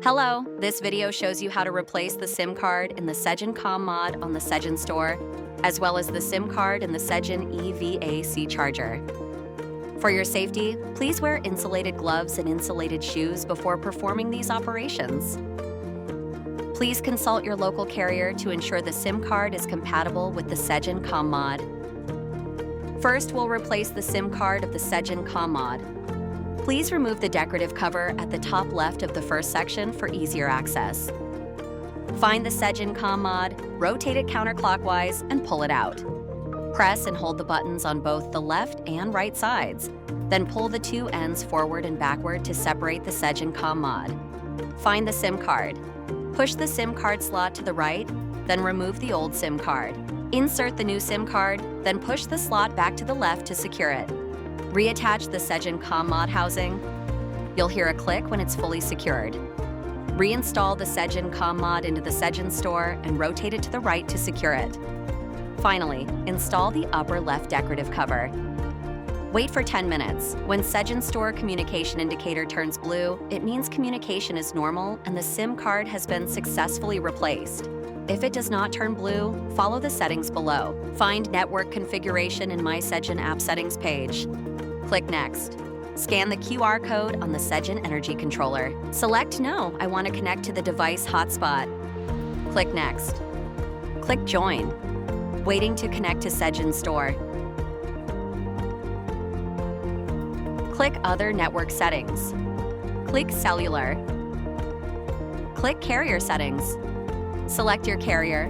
Hello, this video shows you how to replace the SIM card in the Sigen CommMod on the Sigen store, as well as the SIM card in the Sigen EVAC Charger. For your safety, please wear insulated gloves and insulated shoes before performing these operations. Please consult your local carrier to ensure the SIM card is compatible with the Sigen CommMod. First, we'll replace the SIM card of the Sigen CommMod. Please remove the decorative cover at the top left of the first section for easier access. Find the Sigen CommMod, rotate it counterclockwise, and pull it out. Press and hold the buttons on both the left and right sides. Then pull the two ends forward and backward to separate the Sigen CommMod. Find the SIM card. Push the SIM card slot to the right, then remove the old SIM card. Insert the new SIM card, then push the slot back to the left to secure it. Reattach the Sigen CommMod housing. You'll hear a click when it's fully secured. Reinstall the Sigen CommMod into the Sigen store and rotate it to the right to secure it. Finally, install the upper left decorative cover. Wait for 10 minutes. When Sigen store communication indicator turns blue, it means communication is normal and the SIM card has been successfully replaced. If it does not turn blue, follow the settings below. Find Network Configuration in My Sigen App Settings page. Click Next. Scan the QR code on the Sigen Energy Controller. Select No, I want to connect to the device hotspot. Click Next. Click Join. Waiting to connect to Sigen Store. Click Other Network Settings. Click Cellular. Click Carrier Settings. Select your carrier.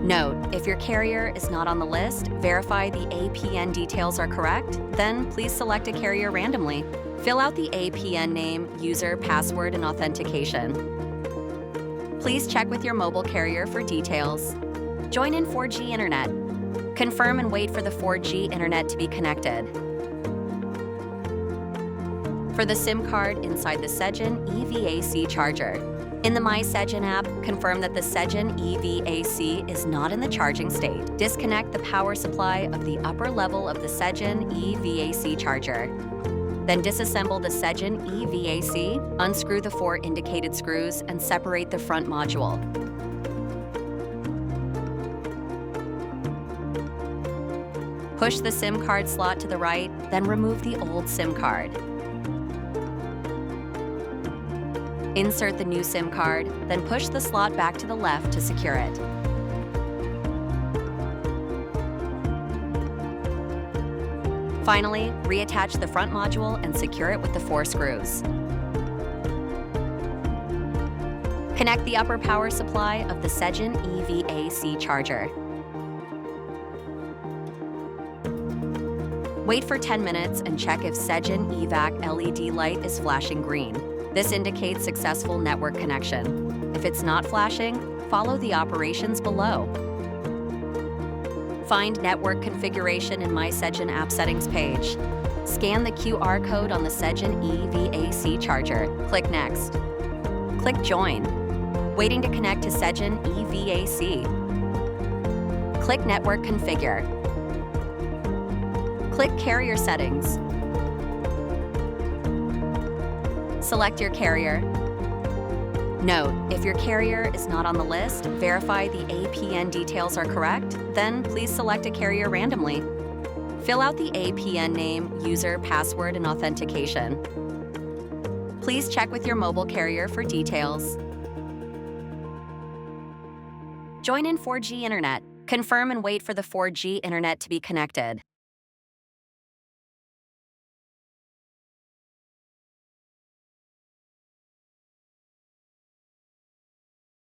Note, if your carrier is not on the list, verify the APN details are correct, then please select a carrier randomly. Fill out the APN name, user, password, and authentication. Please check with your mobile carrier for details. Join in 4G internet. Confirm and wait for the 4G internet to be connected. For the SIM card inside the Sigen EVAC Charger. In the My Sigen app, confirm that the Sigen EVAC is not in the charging state. Disconnect the power supply of the upper level of the Sigen EVAC Charger. Then disassemble the Sigen EVAC, unscrew the 4 indicated screws, and separate the front module. Push the SIM card slot to the right, then remove the old SIM card. Insert the new SIM card, then push the slot back to the left to secure it. Finally, reattach the front module and secure it with the 4 screws. Connect the upper power supply of the Sigen EVAC Charger. Wait for 10 minutes and check if Sigen EVAC LED light is flashing green. This indicates successful network connection. If it's not flashing, follow the operations below. Find Network Configuration in My Sigen App Settings page. Scan the QR code on the Sigen EVAC Charger. Click Next. Click Join. Waiting to connect to Sigen EVAC. Click Network Configure. Click Carrier Settings. Select your carrier. Note, if your carrier is not on the list, verify the APN details are correct, then please select a carrier randomly. Fill out the APN name, user, password, and authentication. Please check with your mobile carrier for details. Join in 4G internet. Confirm and wait for the 4G internet to be connected.